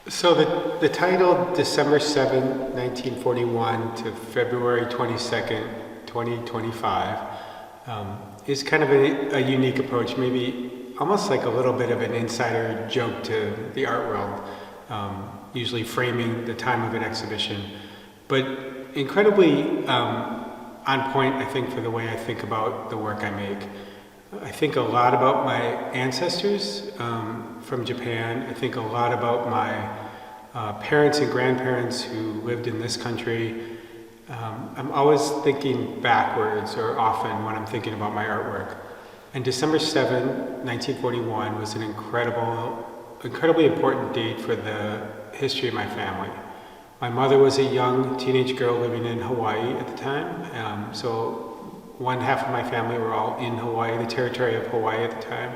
So the title, December 7th, 1941 to February 22nd, 2025, is kind of a unique approach, maybe almost like a little bit of an insider joke to the art world, usually framing the time of an exhibition, but incredibly on point, I think, for the way I think about the work I make. I think a lot about my ancestors from Japan. I think a lot about my parents and grandparents who lived in this country. I'm always thinking backwards, or often when I'm thinking about my artwork. And December 7, 1941 was an incredibly important date for the history of my family. My mother was a young teenage girl living in Hawaii at the time, so one half of my family were all in Hawaii, the territory of Hawaii at the time.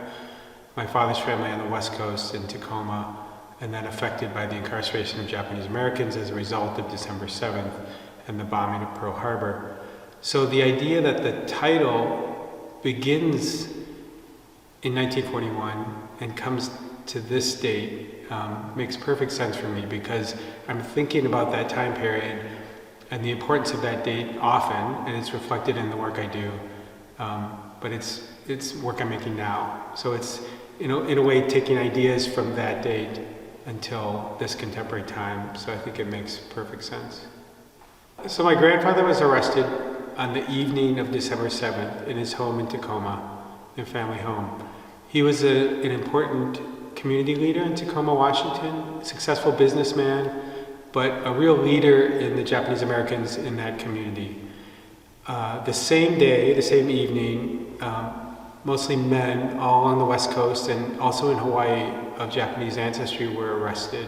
My father's family on the West Coast in Tacoma, and then affected by the incarceration of Japanese Americans as a result of December 7th and the bombing of Pearl Harbor. So the idea that the title begins in 1941 and comes to this date makes perfect sense for me, because I'm thinking about that time period and the importance of that date often, and it's reflected in the work I do, but it's work I'm making now. So it's, in a way, taking ideas from that date until this contemporary time, so I think it makes perfect sense. So my grandfather was arrested on the evening of December 7th in his home in Tacoma, in family home. He was an important community leader in Tacoma, Washington, successful businessman, but a real leader in the Japanese Americans in that community. The same day, the same evening, mostly men all on the West Coast and also in Hawaii of Japanese ancestry were arrested.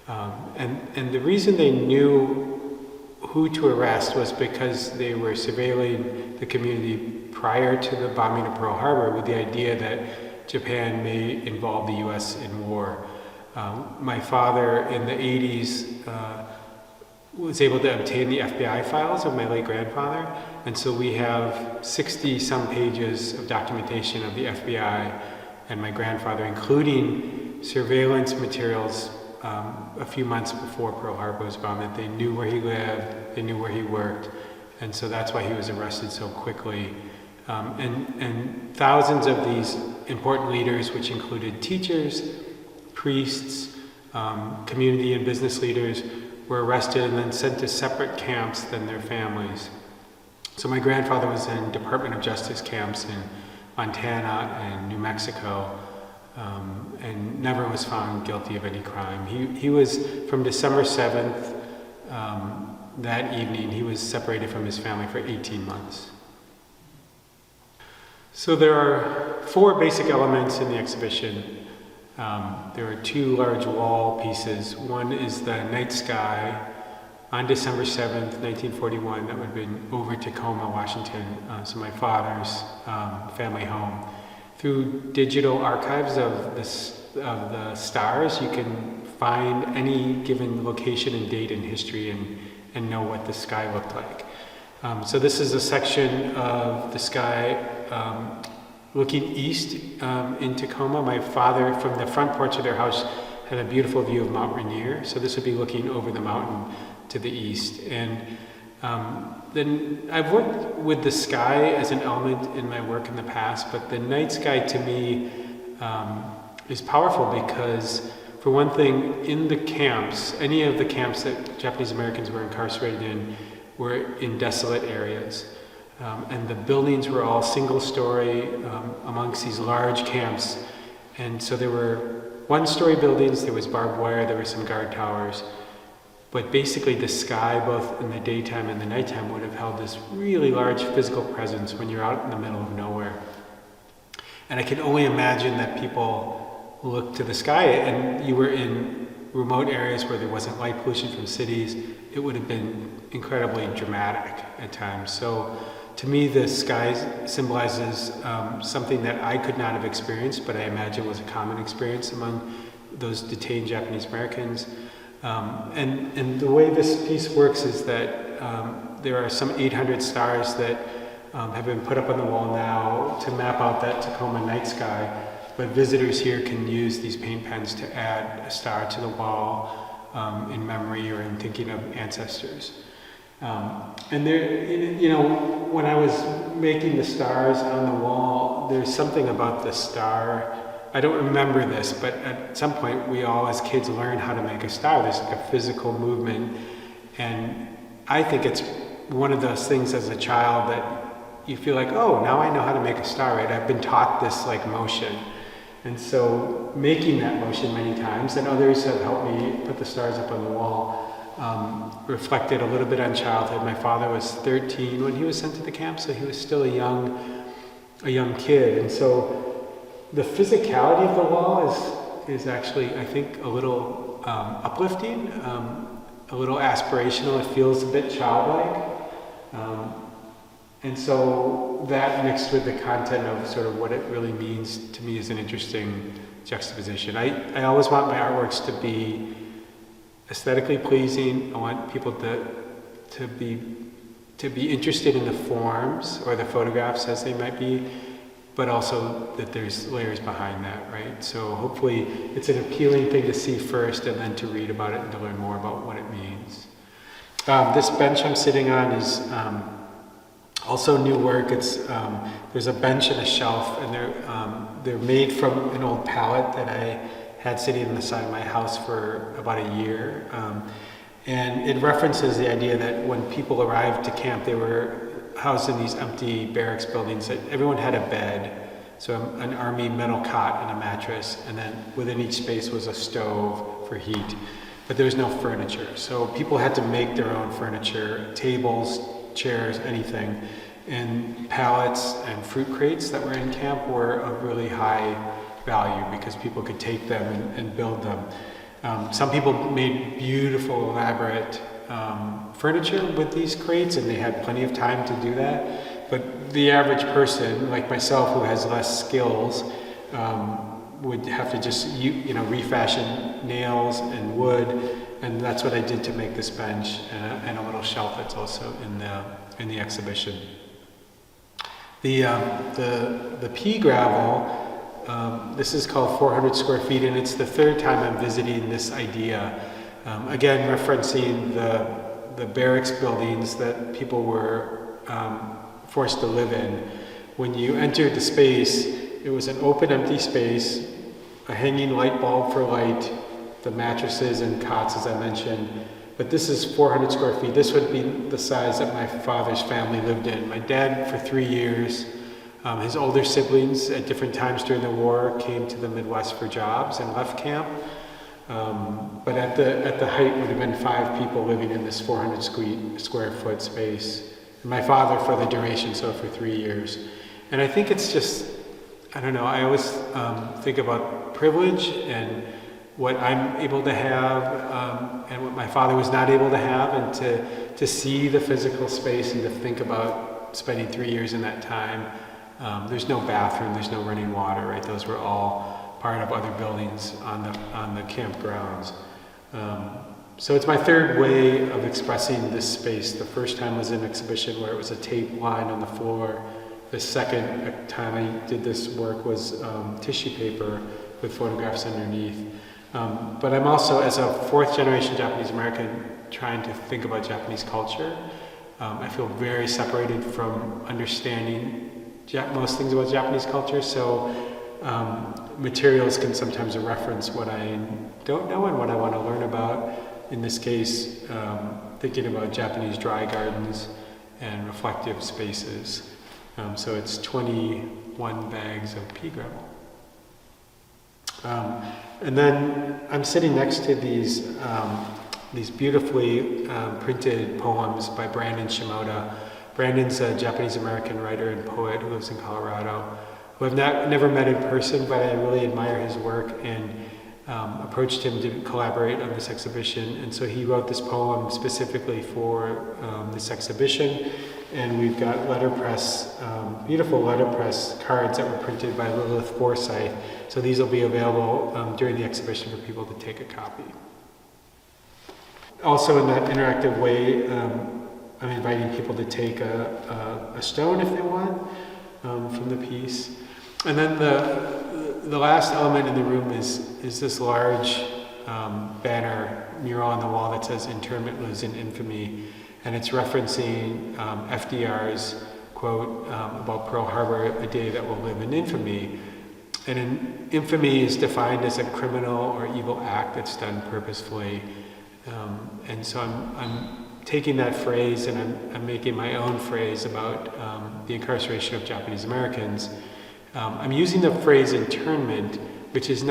And the reason they knew who to arrest was because they were surveilling the community prior to the bombing of Pearl Harbor with the idea that Japan may involve the US in war. My father in the 80s was able to obtain the FBI files of my late grandfather, and so we have 60 some pages of documentation of the FBI and my grandfather, including surveillance materials a few months before Pearl Harbor was bombed, that they knew where he lived, they knew where he worked, and so that's why he was arrested so quickly. And thousands of these important leaders, which included teachers, priests, community and business leaders, were arrested and then sent to separate camps than their families. So my grandfather was in Department of Justice camps in Montana and New Mexico, and never was found guilty of any crime. He was, from December 7th, that evening, he was separated from his family for 18 months. So there are 4 basic elements in the exhibition. There are 2 large wall pieces. One is the night sky on December 7th, 1941, that would have been over Tacoma, Washington, so my father's family home. Through digital archives of the stars, you can find any given location and date in history and know what the sky looked like. So this is a section of the sky looking east in Tacoma. My father, from the front porch of their house, had a beautiful view of Mount Rainier. So this would be looking over the mountain to the east. And then I've worked with the sky as an element in my work in the past, but the night sky to me is powerful because, for one thing, in the camps, any of the camps that Japanese Americans were incarcerated in were in desolate areas. And the buildings were all single-story amongst these large camps. And so there were one-story buildings, there was barbed wire, there were some guard towers. But basically the sky, both in the daytime and the nighttime, would have held this really large physical presence when you're out in the middle of nowhere. And I can only imagine that people looked to the sky, and you were in remote areas where there wasn't light pollution from cities. It would have been incredibly dramatic at times. So to me, the sky symbolizes something that I could not have experienced, but I imagine was a common experience among those detained Japanese Americans. And the way this piece works is that there are some 800 stars that have been put up on the wall now to map out that Tacoma night sky. but visitors here can use these paint pens to add a star to the wall in memory or in thinking of ancestors. And there, you know, when I was making the stars on the wall, there's something about the star. I don't remember this, but at some point we all as kids learn how to make a star. There's like a physical movement, and I think it's one of those things as a child that you feel like, oh, now I know how to make a star, right? I've been taught this like motion. And so making that motion many times, and others have helped me put the stars up on the wall, reflected a little bit on childhood. My father was 13 when he was sent to the camp, so he was still a young kid. And so the physicality of the wall is actually, I think, a little uplifting, a little aspirational. It feels a bit childlike. And so that mixed with the content of sort of what it really means to me is an interesting juxtaposition. I always want my artworks to be aesthetically pleasing. I want people to be interested in the forms or the photographs as they might be, but also that there's layers behind that, right? So hopefully it's an appealing thing to see first and then to read about it and to learn more about what it means. This bench I'm sitting on is also new work. It's there's a bench and a shelf, and they're made from an old pallet that I had sitting on the side of my house for about a year. And it references the idea that when people arrived to camp, they were housed in these empty barracks buildings that everyone had a bed, so an army metal cot and a mattress, and then within each space was a stove for heat, but there was no furniture. So people had to make their own furniture, tables, chairs, anything. And pallets and fruit crates that were in camp were of really high value because people could take them and build them. Some people made beautiful, elaborate furniture with these crates, and they had plenty of time to do that. But the average person, like myself, who has less skills, would have to just refashion nails and wood, and that's what I did to make this bench and a little shelf that's also in the exhibition. The pea gravel. This is called 400 square feet, and it's the third time I'm visiting this idea. Again, referencing the barracks buildings that people were forced to live in. When you entered the space, it was an open, empty space, a hanging light bulb for light, the mattresses and cots, as I mentioned. But this is 400 square feet. This would be the size that my father's family lived in. My dad, for 3 years, his older siblings at different times during the war came to the Midwest for jobs and left camp. But at the height would have been 5 people living in this 400 square foot space. And my father for the duration, so for 3 years. And I think it's just, I don't know, I always think about privilege and what I'm able to have and what my father was not able to have, and to see the physical space and to think about spending 3 years in that time. There's no bathroom, there's no running water, right? Those were all part of other buildings on the campgrounds. So it's my third way of expressing this space. The first time was an exhibition where it was a tape line on the floor. The second time I did this work was tissue paper with photographs underneath. But I'm also, as a fourth generation Japanese American, trying to think about Japanese culture. I feel very separated from understanding most things about Japanese culture, so materials can sometimes reference what I don't know and what I want to learn about. In this case, thinking about Japanese dry gardens and reflective spaces. So it's 21 bags of pea gravel. And then I'm sitting next to these beautifully printed poems by Brandon Shimoda. Brandon's a Japanese American writer and poet who lives in Colorado, who I've never met in person, but I really admire his work and approached him to collaborate on this exhibition. And so he wrote this poem specifically for this exhibition. And we've got letterpress, beautiful letterpress cards that were printed by Lilith Forsyth. So these will be available during the exhibition for people to take a copy. Also in that interactive way, I'm inviting people to take a stone if they want from the piece. And then the last element in the room is this large banner mural on the wall that says "Internment lives in infamy," and it's referencing FDR's quote about Pearl Harbor, "A day that will live in infamy." And infamy is defined as a criminal or evil act that's done purposefully. And so I'm taking that phrase and I'm making my own phrase about the incarceration of Japanese Americans. I'm using the phrase internment, which is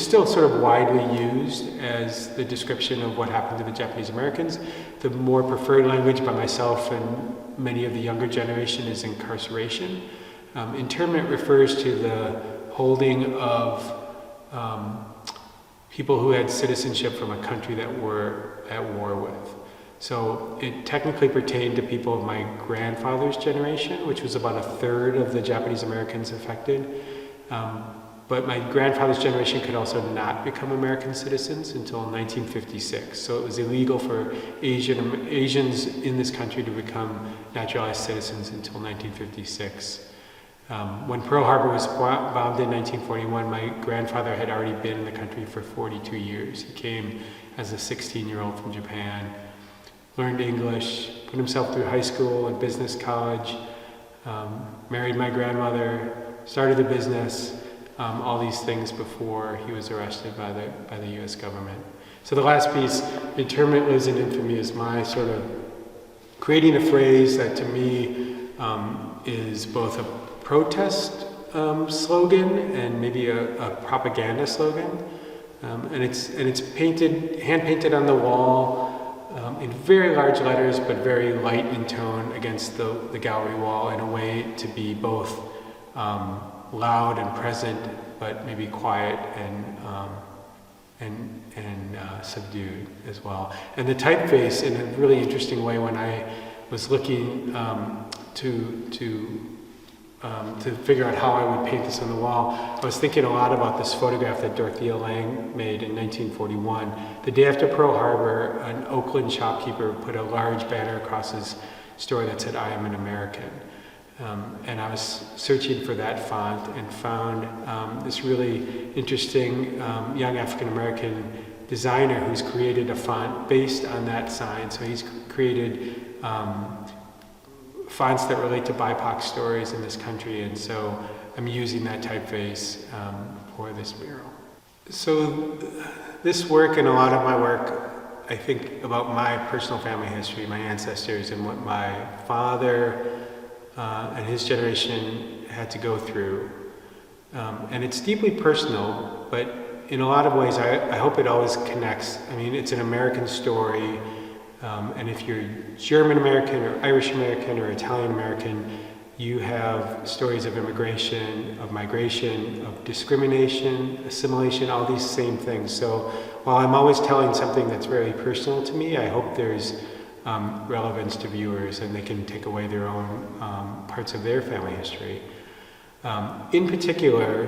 still sort of widely used as the description of what happened to the Japanese Americans. The more preferred language by myself and many of the younger generation is incarceration. Internment refers to the holding of people who had citizenship from a country that we're at war with. So it technically pertained to people of my grandfather's generation, which was about a third of the Japanese Americans affected. But my grandfather's generation could also not become American citizens until 1956. So it was illegal for Asians in this country to become naturalized citizens until 1956. When Pearl Harbor was bombed in 1941, my grandfather had already been in the country for 42 years. He came as a 16-year-old from Japan, learned English, put himself through high school and business college, married my grandmother, started a business, all these things before he was arrested by the U.S. government. So the last piece, internment lives in infamy, is my sort of creating a phrase that to me is both a protest slogan and maybe a propaganda slogan, and it's hand painted on the wall in very large letters, but very light in tone against the gallery wall in a way to be both loud and present, but maybe quiet and subdued as well. And the typeface, in a really interesting way, when I was looking to figure out how I would paint this on the wall, I was thinking a lot about this photograph that Dorothea Lange made in 1941. The day after Pearl Harbor, an Oakland shopkeeper put a large banner across his store that said, "I am an American." And I was searching for that font and found this really interesting young African-American designer who's created a font based on that sign. So he's created fonts that relate to BIPOC stories in this country, and so I'm using that typeface for this mural. So this work and a lot of my work, I think about my personal family history, my ancestors, and what my father and his generation had to go through. And it's deeply personal, but in a lot of ways I hope it always connects. I mean, it's an American story. And if you're German American or Irish American or Italian American, you have stories of immigration, of migration, of discrimination, assimilation, all these same things. So while I'm always telling something that's very personal to me, I hope there's relevance to viewers and they can take away their own parts of their family history. In particular,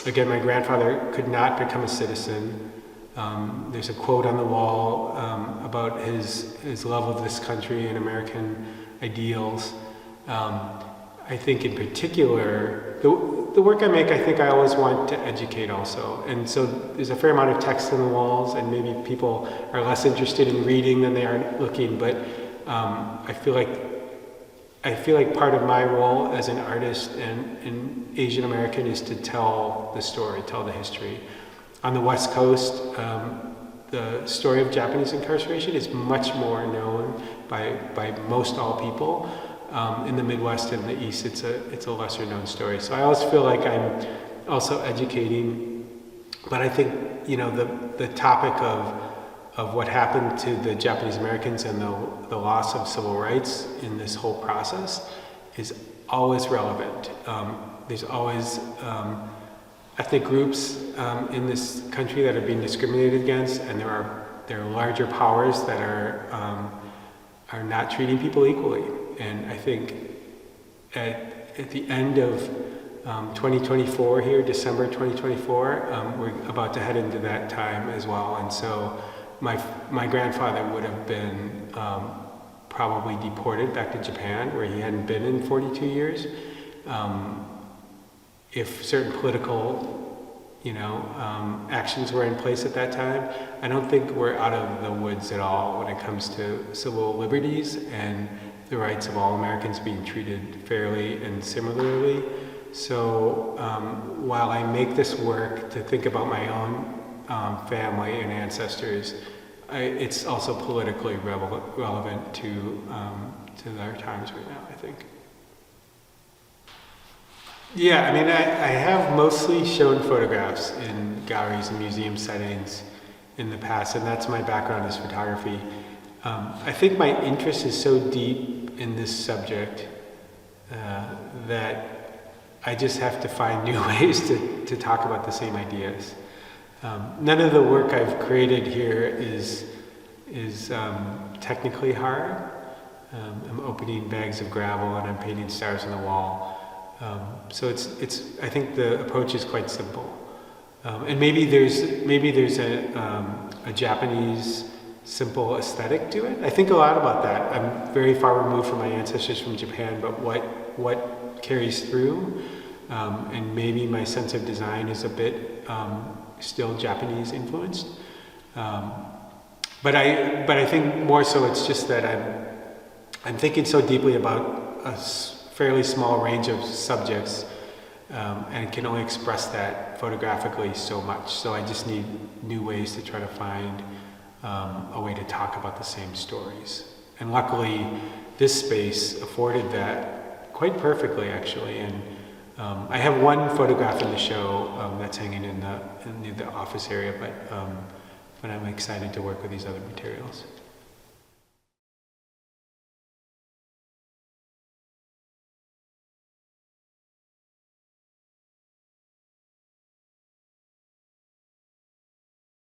again, my grandfather could not become a citizen. There's a quote on the wall about his love of this country and American ideals. I think in particular, the work I make, I think I always want to educate also. And so there's a fair amount of text on the walls, and maybe people are less interested in reading than they are looking, but I feel like part of my role as an artist and Asian American is to tell the story, tell the history. On the West Coast, the story of Japanese incarceration is much more known by most all people. In the Midwest and the East, it's a lesser known story. So I always feel like I'm also educating, but I think the topic of what happened to the Japanese Americans and the loss of civil rights in this whole process is always relevant. There's always ethnic groups in this country that are being discriminated against, and there are larger powers that are not treating people equally. And I think at the end of 2024 here, December 2024, we're about to head into that time as well. And so my grandfather would have been probably deported back to Japan, where he hadn't been in 42 years. if certain political, actions were in place at that time. I don't think we're out of the woods at all when it comes to civil liberties and the rights of all Americans being treated fairly and similarly. So while I make this work to think about my own family and ancestors, it's also politically relevant to our times right now, I think. Yeah, I mean, I have mostly shown photographs in galleries and museum settings in the past, and that's my background is photography. I think my interest is so deep in this subject that I just have to find new ways to talk about the same ideas. None of the work I've created here is technically hard. I'm opening bags of gravel and I'm painting stars on the wall. So I think the approach is quite simple. And maybe there's a Japanese simple aesthetic to it. I think a lot about that. I'm very far removed from my ancestors from Japan, but what carries through, and maybe my sense of design is a bit still Japanese influenced. But I think more so it's just that I'm thinking so deeply about a fairly small range of subjects, and can only express that photographically so much. So I just need new ways to try to find a way to talk about the same stories. And luckily, this space afforded that quite perfectly, actually. And I have one photograph in the show that's hanging in the office area, but I'm excited to work with these other materials.